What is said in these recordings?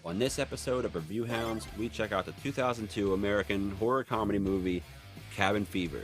On this episode of Review Hounds, we check out the 2002 American horror comedy movie, Cabin Fever.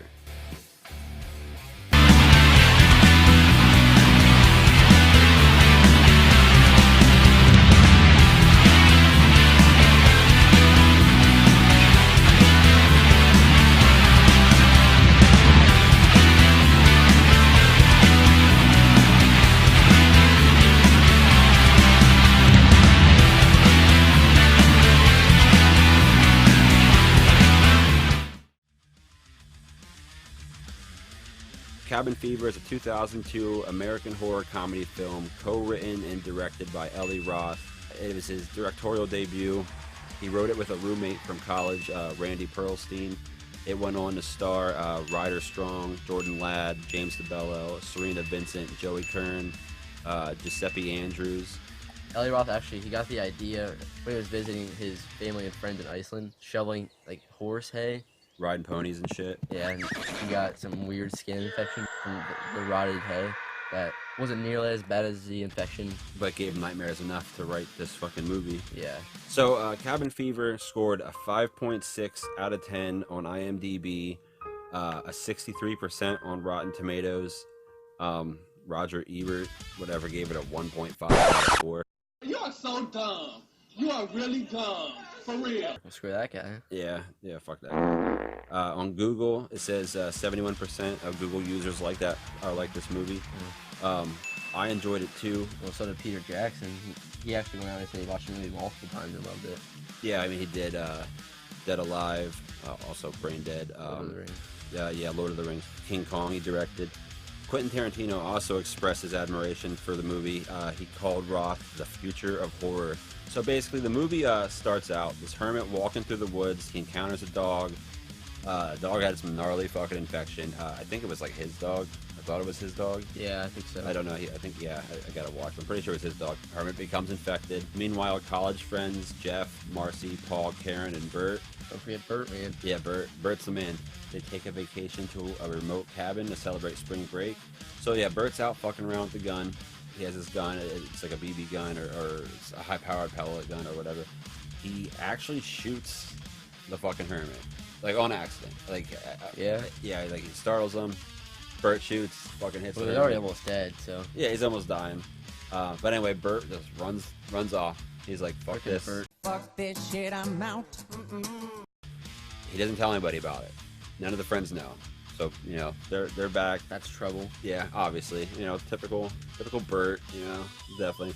Cabin Fever is a 2002 American horror comedy film co-written and directed by Eli Roths. It was his directorial debut. He wrote it with a roommate from college, Randy Perlstein. It went on to star Ryder Strong, Jordan Ladd, James DeBello, Serena Vincent, Joey Kern, Giuseppe Andrews. Eli Roth actually, he got the idea when he was visiting his family and friends in Iceland, shoveling like horse hay. Riding ponies and shit. Yeah, and he got some weird skin infection from the rotted hay that wasn't nearly as bad as the infection. But gave him nightmares enough to write this fucking movie. Yeah. So, Cabin Fever scored a 5.6 out of 10 on IMDb, a 63% on Rotten Tomatoes. Roger Ebert, whatever, gave it a 1.5 out of 4. You are so dumb. You are really dumb. For real. Well, screw that guy. Yeah, fuck that. On Google, it says 71% of Google users like this movie. I enjoyed it too. Well, so did Peter Jackson. He actually went out and said he watched the movie multiple times and loved it. Yeah, I mean, he did Dead Alive, also Brain Dead. Lord of the Rings. Yeah, Lord of the Rings. King Kong, he directed. Quentin Tarantino also expressed his admiration for the movie. He called Roth the future of horror. So basically, the movie starts out, this hermit walking through the woods, he encounters a dog. The dog had some gnarly fucking infection. I think it was like his dog. I thought it was his dog. Yeah, I think so. I don't know. I think, yeah, I gotta watch. I'm pretty sure it's his dog. Hermit becomes infected. Meanwhile, college friends, Jeff, Marcy, Paul, Karen, and Bert. Don't forget Bert, man. Yeah, Bert's the man. They take a vacation to a remote cabin to celebrate spring break. So yeah, Bert's out fucking around with the gun. He has his gun. It's like a BB gun or it's a high-powered pellet gun or whatever. He actually shoots the fucking hermit, like on accident. Like yeah, like he startles him. Bert shoots, fucking hits. Well, he's already almost dead, so yeah, he's almost dying. But anyway, Bert just runs off. He's like, fuck fucking this. Bert. Fuck this shit, I'm out. He doesn't tell anybody about it. None of the friends know. So, you know, they're back. That's trouble. Yeah, obviously. You know, typical Bert, you know, definitely.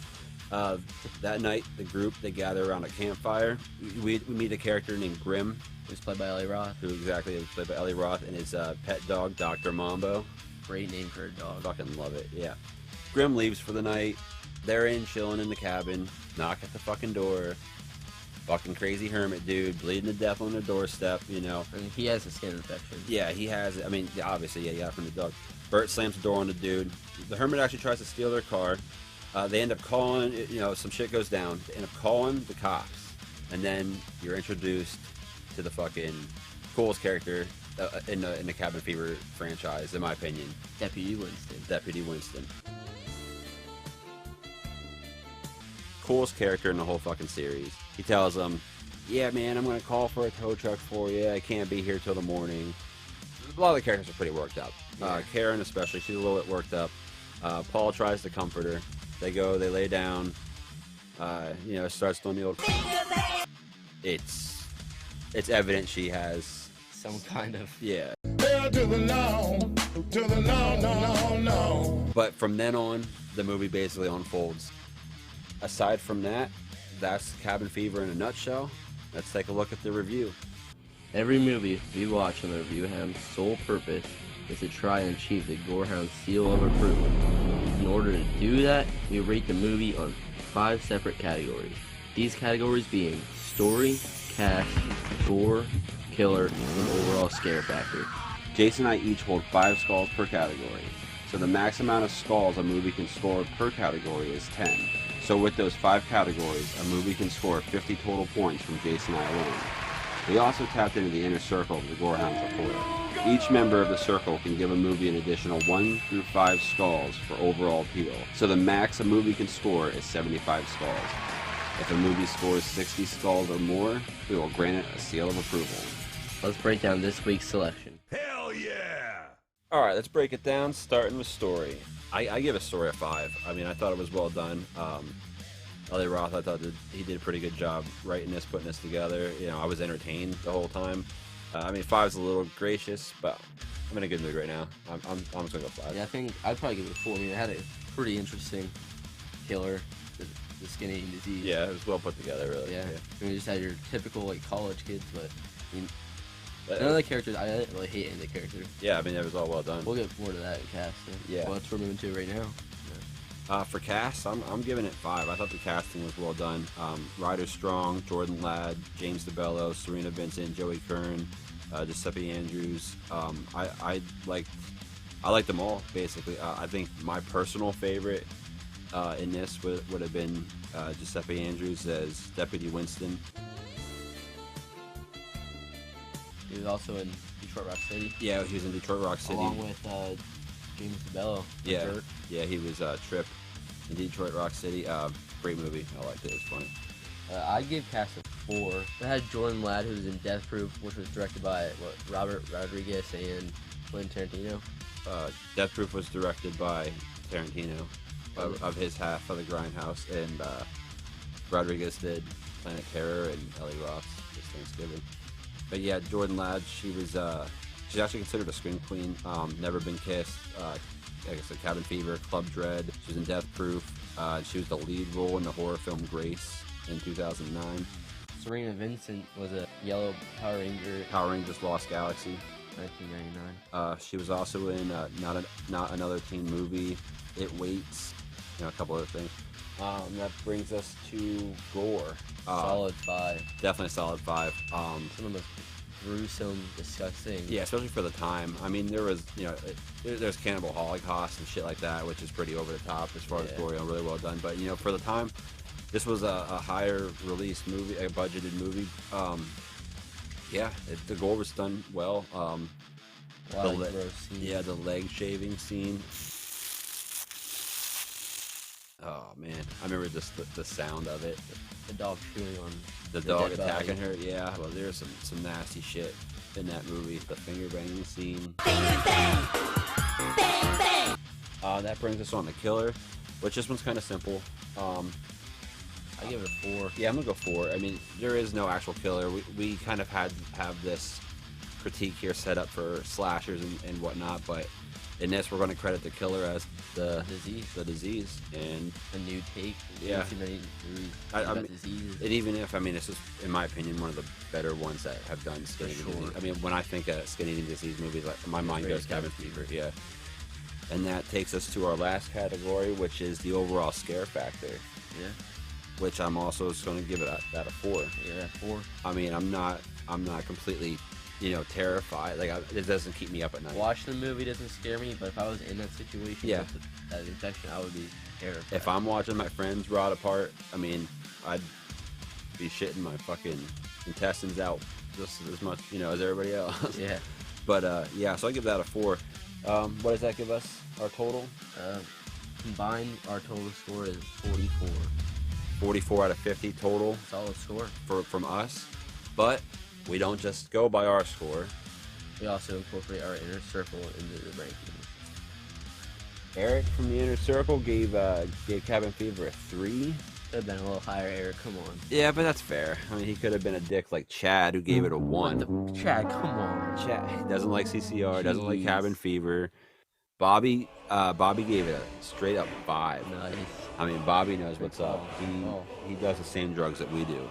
That night, the group, they gather around a campfire. We meet a character named Grim. Who's played by Eli Roth. Who exactly is played by Eli Roth, and his pet dog, Dr. Mambo. Great name for a dog. Fucking love it, yeah. Grim leaves for the night. They're chilling in the cabin. Knock at the fucking door. Fucking crazy hermit dude, bleeding to death on the doorstep, you know. I mean, he has a skin infection. Yeah, he has it. I mean, obviously, yeah, he got it from the dog. Bert slams the door on the dude. The hermit actually tries to steal their car. They end up calling, you know, some shit goes down. They end up calling the cops. And then you're introduced to the fucking coolest character in the Cabin Fever franchise, in my opinion. Deputy Winston. Deputy Winston. Coolest character in the whole fucking series. He tells them, yeah, man, I'm going to call for a tow truck for you. I can't be here till the morning. A lot of the characters are pretty worked up. Yeah. Karen especially, she's a little bit worked up. Paul tries to comfort her. They go, they lay down. You know, starts doing the old... It's evident she has... Some kind of... Yeah. To the no. But from then on, the movie basically unfolds. Aside from that, that's Cabin Fever in a nutshell. Let's take a look at the review. Every movie we watch on the Review Hound's sole purpose is to try and achieve the Gorehound seal of approval. In order to do that, we rate the movie on 5 separate categories. These categories being story, cast, gore, killer, and overall scare factor. Jason and I each hold 5 skulls per category. So the max amount of skulls a movie can score per category is 10. So with those 5 categories, a movie can score 50 total points from Jason and I alone. We also tapped into the inner circle of the Gorehounds of Horror. Each member of the circle can give a movie an additional 1 through 5 skulls for overall appeal. So the max a movie can score is 75 skulls. If a movie scores 60 skulls or more, we will grant it a seal of approval. Let's break down this week's selection. Hell yeah! All right, let's break it down, starting with story. I give a story a 5. I mean, I thought it was well done. Eli Roth, I thought he did a pretty good job writing this, putting this together. You know, I was entertained the whole time. I mean, 5's a little gracious, but I'm in a good mood right now. I'm just gonna go 5. Yeah, I think I'd probably give it a 4. I mean, it had a pretty interesting killer, the skin eating disease. Yeah, it was well put together, really. Yeah. I mean, you just had your typical like college kids, but I mean, none of the characters. I didn't really hate any of the characters. Yeah, I mean, it was all well done. We'll get more to that in cast. Yeah. Well, that's what we're moving to right now. For cast, I'm giving it 5. I thought the casting was well done. Ryder Strong, Jordan Ladd, James DeBello, Serena Vincent, Joey Kern, Giuseppe Andrews. I liked them all, basically. I think my personal favorite in this would have been Giuseppe Andrews as Deputy Winston. He was also in Detroit Rock City. Yeah, he was in Detroit Rock City. Along with James DeBello. Yeah, Bert. yeah, he was Trip in Detroit Rock City. Great movie. I liked it. It was funny. I'd give cast a 4. It had Jordan Ladd, who was in Death Proof, which was directed by Robert Rodriguez and Quentin Tarantino. Death Proof was directed by Tarantino of his half of the Grindhouse, and Rodriguez did Planet Terror and Eli Roths this Thanksgiving. But yeah, Jordan Ladd, she's actually considered a scream queen. Never Been Kissed, like I said, Cabin Fever, Club Dread. She was in Death Proof. She was the lead role in the horror film Grace in 2009. Serena Vincent was a yellow Power Ranger. Power Rangers Lost Galaxy. 1999. She was also in Not Another Teen Movie, It Waits, a couple other things. That brings us to gore. Solid 5. Definitely a solid 5. Some of the most gruesome, disgusting. Yeah, especially for the time. I mean, there was, there's Cannibal Holocaust and shit like that, which is pretty over the top as far as gore, really well done. But, for the time, this was a higher release movie, a budgeted movie. The gore was done well. The leg shaving scene. Oh man, I remember just the sound of it. The dog chewing on the dog attacking her. Yeah, well, there's some nasty shit in that movie. The finger banging scene. Finger bang, bang bang. That brings us on the killer, which this one's kind of simple. I give it a 4. Yeah, I'm gonna go 4. I mean, there is no actual killer. We kind of have this critique here set up for slashers and whatnot, but in this we're going to credit the killer as the disease and a new take. Yeah. Diseases. And even if, this is, in my opinion, one of the better ones that have done skin eating disease. I mean, when I think of skin eating disease movies, my mind goes Cabin Fever. Yeah. And that takes us to our last category, which is the overall scare factor. Yeah. Which I'm also just going to give it that a 4. Yeah, 4. I mean, I'm not completely, terrified. Like, it doesn't keep me up at night. Watching the movie doesn't scare me, but if I was in that situation with that infection, I would be terrified. If I'm watching my friends rot apart, I'd be shitting my fucking intestines out just as much, as everybody else. Yeah. But, so I give that a 4. What does that give us, our total? Combined, our total score is 44. 44 out of 50 total. Solid score. From us. But we don't just go by our score. We also incorporate our inner circle into the rankings. Eric from the inner circle gave Cabin Fever a 3. Could have been a little higher, Eric. Come on. Yeah, but that's fair. I mean, he could have been a dick like Chad, who gave it a 1. Chad, come on. Chad, he doesn't like CCR, doesn't like Cabin Fever. Bobby gave it a straight up 5. Nice. I mean, Bobby knows what's up. He does the same drugs that we do.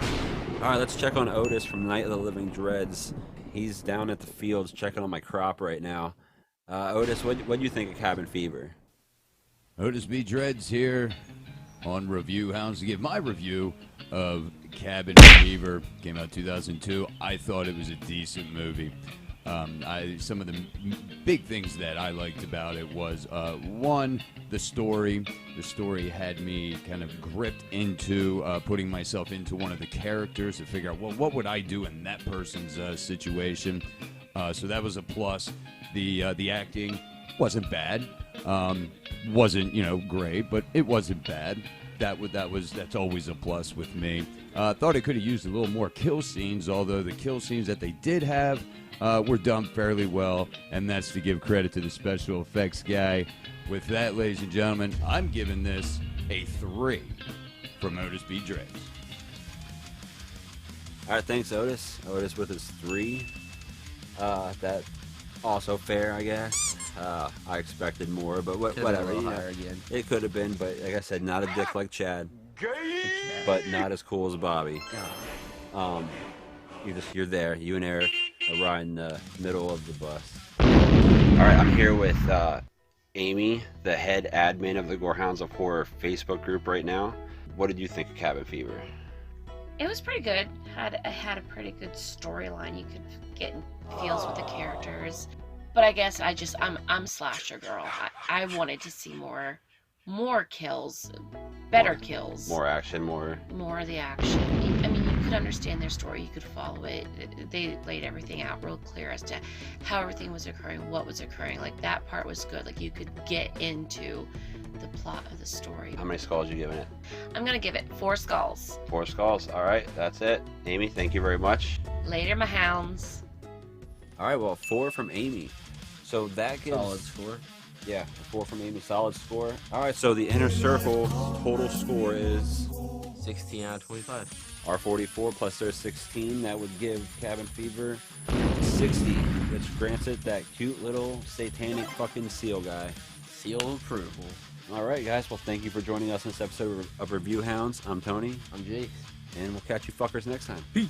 All right, let's check on Otis from Night of the Living Dreads. He's down at the fields checking on my crop right now. Otis, what do you think of Cabin Fever? Otis B. Dreads here on Review Hounds to give my review of Cabin Fever. Came out 2002. I thought it was a decent movie. Some of the big things that I liked about it was, one, the story. The story had me kind of gripped into putting myself into one of the characters to figure out, well, what would I do in that person's situation? So that was a plus. The acting wasn't bad. Wasn't, great, but it wasn't bad. that's always a plus with me. Thought it could have used a little more kill scenes, although the kill scenes that they did have were done fairly well, and that's to give credit to the special effects guy. With that, ladies and gentlemen, I'm giving this a 3 from Otis B. Dreads. All right, thanks, Otis. Otis with his 3. That also fair, I guess. I expected more, but whatever. Higher again. It could have been, but like I said, not a dick like Chad, but not as cool as Bobby. You're there. You and Eric are right in the middle of the bus. All right, I'm here with Amy, the head admin of the Gorehounds of Horror Facebook group right now. What did you think of Cabin Fever? It was pretty good. It had a pretty good storyline. You could get feels with the characters. But I guess I'm slasher girl. I wanted to see more kills, better kills. More action, more of the action. I mean, you could understand their story. You could follow it. They laid everything out real clear as to how everything was occurring, what was occurring. Like, that part was good. Like, you could get into the plot of the story. How many skulls are you giving it? I'm going to give it 4 skulls. 4 skulls. All right, that's it. Amy, thank you very much. Later, my hounds. All right, well, 4 from Amy. So that gives... Solid score. Yeah, 4 from Amy, solid score. All right, so the Inner Circle total score is... 16 out of 25. R44 plus their 16, that would give Cabin Fever 60, which grants it that cute little satanic fucking seal guy. Seal of approval. All right, guys, well, thank you for joining us in this episode of Review Hounds. I'm Tony. I'm Jake. And we'll catch you fuckers next time. Peace.